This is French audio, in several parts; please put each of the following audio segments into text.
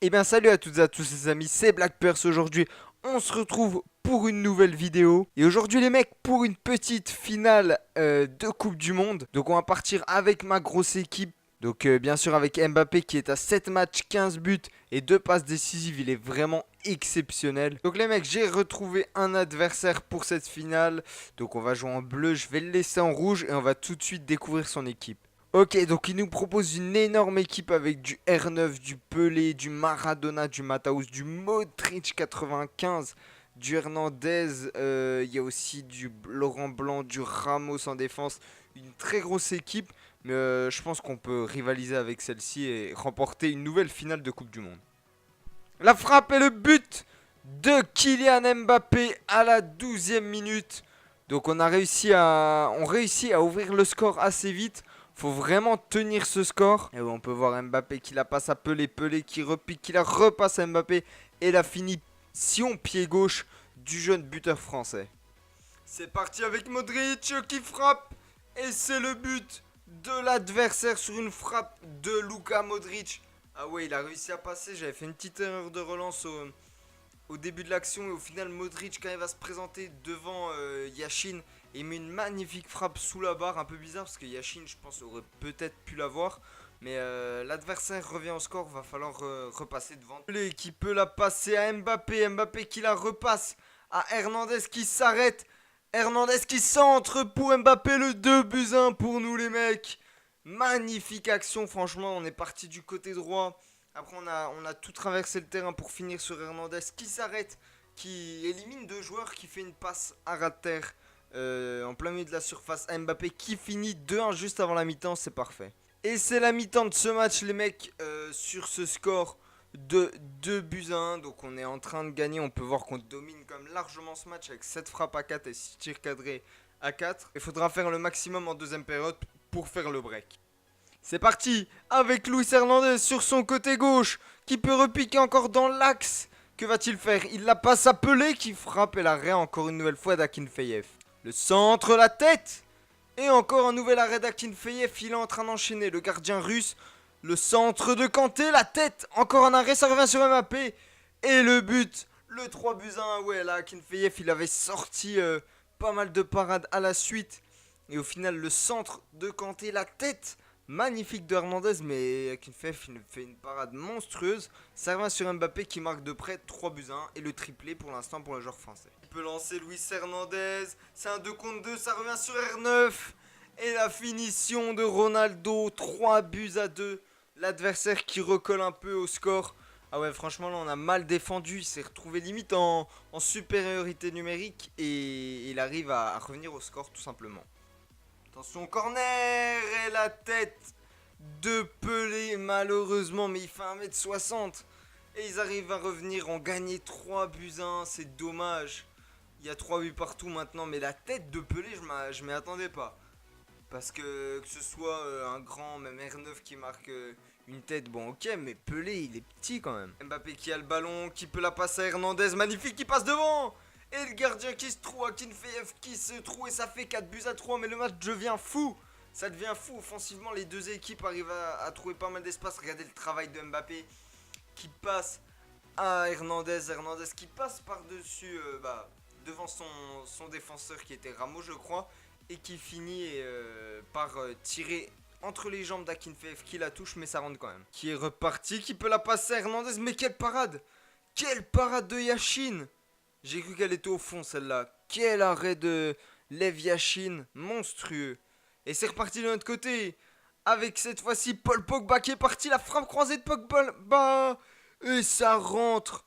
Eh bien salut à toutes et à tous les amis, c'est Blackpers aujourd'hui. On se retrouve pour une nouvelle vidéo. Et aujourd'hui les mecs, pour une petite finale de Coupe du Monde. Donc on va partir avec ma grosse équipe. Donc bien sûr avec Mbappé qui est à 7 matchs, 15 buts et 2 passes décisives. Il est vraiment exceptionnel. Donc les mecs, j'ai retrouvé un adversaire pour cette finale. Donc on va jouer en bleu, je vais le laisser en rouge et on va tout de suite découvrir son équipe. Ok, donc il nous propose une énorme équipe avec du R9, du Pelé, du Maradona, du Mataus, du Modric 95, du Hernandez, il y a aussi du Laurent Blanc, du Ramos en défense. Une très grosse équipe, mais je pense qu'on peut rivaliser avec celle-ci et remporter une nouvelle finale de Coupe du Monde. La frappe et le but de Kylian Mbappé à la 12e minute. Donc on réussit à ouvrir le score assez vite. Faut vraiment tenir ce score. Et on peut voir Mbappé qui la passe à Pelé, Pelé qui repique, qui la repasse à Mbappé. Et la finition pied gauche du jeune buteur français. C'est parti avec Modric qui frappe. Et c'est le but de l'adversaire sur une frappe de Luka Modric. Ah ouais, il a réussi à passer. J'avais fait une petite erreur de relance au début de l'action. Et au final, Modric, quand il va se présenter devant Yashin, il met une magnifique frappe sous la barre. Un peu bizarre parce que Yashin, je pense, aurait peut-être pu l'avoir. Mais l'adversaire revient au score. Va falloir repasser devant. Qui peut la passer à Mbappé. Mbappé qui la repasse à Hernandez qui s'arrête. Hernandez qui centre pour Mbappé. Le 2-1 pour nous, les mecs. Magnifique action, franchement, on est parti du côté droit. Après, on a tout traversé le terrain pour finir sur Hernandez qui s'arrête, qui élimine deux joueurs, qui fait une passe à ras de terre en plein milieu de la surface à Mbappé qui finit 2-1 juste avant la mi-temps, c'est parfait. Et c'est la mi-temps de ce match, les mecs, sur ce score de 2-1. Donc on est en train de gagner, on peut voir qu'on domine comme largement ce match avec 7 frappes à 4 et 6 tirs cadrés à 4. Il faudra faire le maximum en deuxième période pour faire le break. C'est parti avec Luis Hernandez sur son côté gauche qui peut repiquer encore dans l'axe. Que va-t-il faire? Il la passe à Pelé qui frappe et l'arrêt encore une nouvelle fois d'Akinfeyev. Le centre, la tête. Et encore un nouvel arrêt d'Akinfeyev. Il est en train d'enchaîner le gardien russe. Le centre de Kanté, la tête. Encore un arrêt, ça revient sur Mbappé. Et le but, le 3-1. Ouais, là, Akinfeyev, il avait sorti pas mal de parades à la suite. Et au final, le centre de Kanté, la tête magnifique de Hernandez, mais Akinfeyev il fait une parade monstrueuse. Ça revient sur Mbappé qui marque de près 3-1 et le triplé pour l'instant pour le joueur français. Il peut lancer Luis Hernandez, c'est un 2 contre 2, ça revient sur R9. Et la finition de Ronaldo, 3-2. L'adversaire qui recolle un peu au score. Ah ouais, franchement, là, on a mal défendu. Il s'est retrouvé limite en supériorité numérique et il arrive à revenir au score tout simplement. Attention, corner et la tête de Pelé, malheureusement, mais il fait 1m60. Et ils arrivent à revenir, en gagner 3-1, c'est dommage. Il y a 3 buts partout maintenant, mais la tête de Pelé, je m'y attendais pas. Parce que ce soit un grand, même R9 qui marque une tête, bon ok, mais Pelé, il est petit quand même. Mbappé qui a le ballon, qui peut la passer à Hernandez, magnifique, qui passe devant. Et le gardien qui se trouve, Akinfeyev qui se trouve, et ça fait 4-3, mais le match devient fou. Ça devient fou, offensivement, les deux équipes arrivent à trouver pas mal d'espace. Regardez le travail de Mbappé qui passe à Hernandez, Hernandez qui passe par-dessus, devant son défenseur qui était Ramos, je crois, et qui finit par tirer entre les jambes d'Akinfeyev qui la touche, mais ça rentre quand même. Qui est reparti, qui peut la passer à Hernandez, mais quelle parade! Quelle parade de Yashin! J'ai cru qu'elle était au fond celle-là. Quel arrêt de Lev Yashin, monstrueux. Et c'est reparti de l'autre côté. Avec cette fois-ci Paul Pogba qui est parti. La frappe croisée de Pogba. Et ça rentre.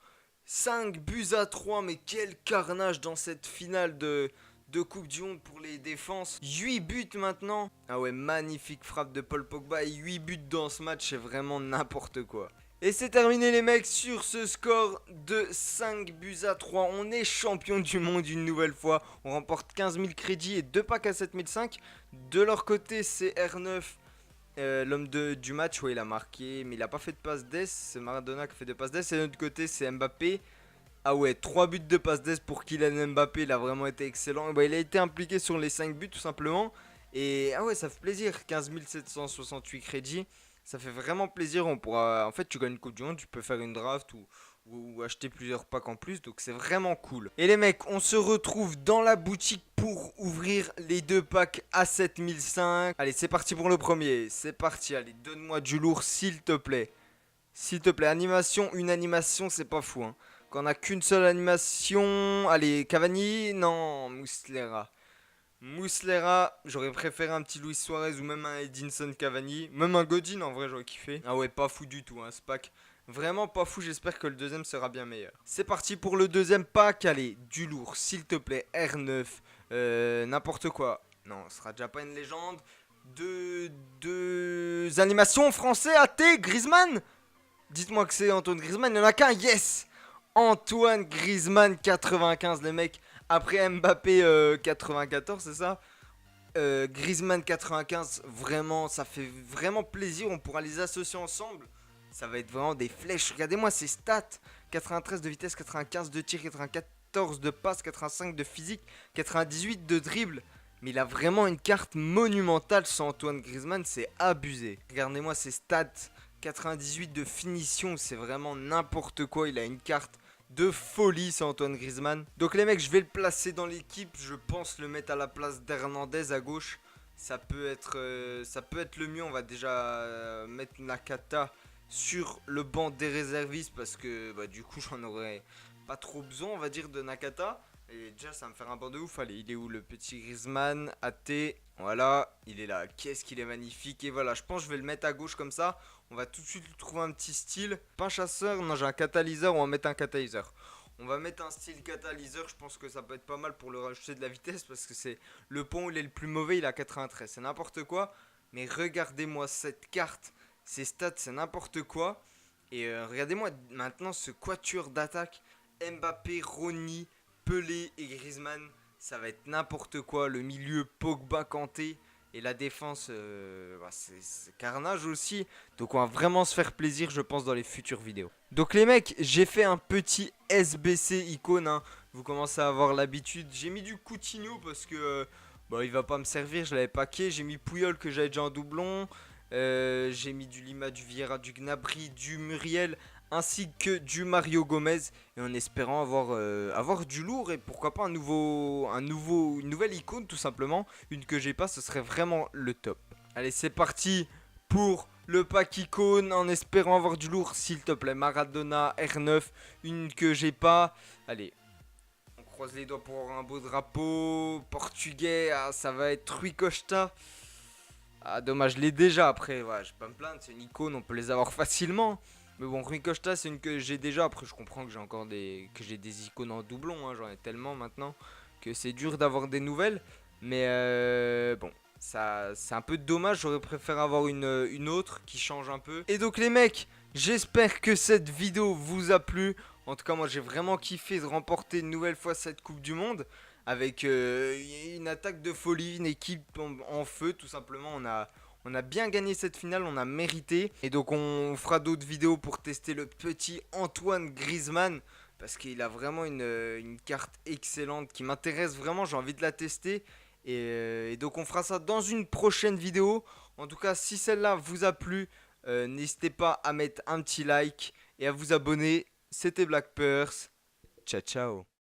5-3. Mais quel carnage dans cette finale de Coupe du Monde pour les défenses. 8 buts maintenant. Ah ouais, magnifique frappe de Paul Pogba. Et 8 buts dans ce match, c'est vraiment n'importe quoi. Et c'est terminé les mecs sur ce score de 5-3. On est champion du monde une nouvelle fois. On remporte 15 000 crédits et 2 packs à 7005. De leur côté, c'est R9, l'homme du match. Ouais, il a marqué, mais il a pas fait de passe d'ess. C'est Maradona qui fait de passe d'ess. Et de l'autre côté, c'est Mbappé. Ah ouais, 3 buts de passe d'ess pour Kylian Mbappé. Il a vraiment été excellent. Et bah, il a été impliqué sur les 5 buts tout simplement. Et ah ouais, ça fait plaisir. 15 768 crédits. Ça fait vraiment plaisir. On pourra, en fait, tu gagnes une Coupe du Monde, tu peux faire une draft ou acheter plusieurs packs en plus. Donc c'est vraiment cool. Et les mecs, on se retrouve dans la boutique pour ouvrir les deux packs à 7005. Allez, c'est parti pour le premier. C'est parti. Allez, donne-moi du lourd, s'il te plaît. S'il te plaît, animation, une animation, c'est pas fou. Hein. Quand on a qu'une seule animation. Allez, Cavani, non, Muslera. Muslera, j'aurais préféré un petit Luis Suarez ou même un Edinson Cavani. Même un Godin, en vrai, j'aurais kiffé. Ah ouais, pas fou du tout, hein, ce pack. Vraiment pas fou, j'espère que le deuxième sera bien meilleur. C'est parti pour le deuxième pack. Allez, du lourd, s'il te plaît, R9. N'importe quoi. Non, ce sera déjà pas une légende. Deux animations français, AT, Griezmann. Dites-moi que c'est Antoine Griezmann, il n'y en a qu'un, yes! Antoine Griezmann 95, les mecs. Après Mbappé 94, c'est ça? Griezmann 95, vraiment, ça fait vraiment plaisir. On pourra les associer ensemble. Ça va être vraiment des flèches. Regardez-moi ces stats: 93 de vitesse, 95 de tir, 94 de passe, 85 de physique, 98 de dribble. Mais il a vraiment une carte monumentale, ce Antoine Griezmann, c'est abusé. Regardez-moi ses stats: 98 de finition, c'est vraiment n'importe quoi. Il a une carte de folie, c'est Antoine Griezmann. Donc les mecs, je vais le placer dans l'équipe. Je pense le mettre à la place d'Hernandez à gauche. Ça peut être le mieux. On va déjà mettre Nakata sur le banc des réservistes parce que bah, du coup j'en aurais pas trop besoin, on va dire, de Nakata. Et déjà ça va me faire un banc de ouf. Allez, il est où le petit Griezmann? AT, voilà, il est là. Qu'est-ce qu'il est magnifique. Et voilà, je pense que je vais le mettre à gauche comme ça. On va tout de suite lui trouver un petit style. Pas un chasseur, non, j'ai un catalyseur. On va mettre un catalyseur. On va mettre un style catalyseur. Je pense que ça peut être pas mal pour le rajouter de la vitesse parce que c'est le pont où il est le plus mauvais. Il a 93, c'est n'importe quoi. Mais regardez-moi cette carte. Ses stats, c'est n'importe quoi. Et regardez-moi maintenant ce quatuor d'attaque: Mbappé, Rony, Pelé et Griezmann. Ça va être n'importe quoi. Le milieu, Pogba, Kanté. Et la défense, bah c'est carnage aussi. Donc on va vraiment se faire plaisir, je pense, dans les futures vidéos. Donc les mecs, j'ai fait un petit SBC icône. Hein. Vous commencez à avoir l'habitude. J'ai mis du Coutinho parce que bah, il va pas me servir. Je l'avais packé. J'ai mis Puyol que j'avais déjà en doublon. J'ai mis du Lima, du Vieira, du Gnabry, du Muriel, ainsi que du Mario Gomez, et en espérant avoir du lourd et pourquoi pas une nouvelle icône tout simplement, une que j'ai pas, ce serait vraiment le top. Allez, c'est parti pour le pack icône, en espérant avoir du lourd, s'il te plaît. Maradona, R9, une que j'ai pas. Allez, on croise les doigts pour avoir un beau drapeau. Portugais, ah, ça va être Rui Costa. Ah, dommage, je l'ai déjà. Après, ouais, je vais pas me plaindre, c'est une icône, on peut les avoir facilement. Mais bon, Rui Costa, c'est une que j'ai déjà. Après, je comprends que j'ai des icônes en doublon. Hein, j'en ai tellement maintenant que c'est dur d'avoir des nouvelles. Mais bon, ça, c'est un peu dommage. J'aurais préféré avoir une autre qui change un peu. Et donc, les mecs, j'espère que cette vidéo vous a plu. En tout cas, moi, j'ai vraiment kiffé de remporter une nouvelle fois cette Coupe du Monde. Avec une attaque de folie, une équipe en feu, tout simplement. On a bien gagné cette finale, on a mérité. Et donc on fera d'autres vidéos pour tester le petit Antoine Griezmann. Parce qu'il a vraiment une carte excellente qui m'intéresse vraiment, j'ai envie de la tester. Et donc on fera ça dans une prochaine vidéo. En tout cas, si celle-là vous a plu, n'hésitez pas à mettre un petit like et à vous abonner. C'était Black Purse. Ciao ciao.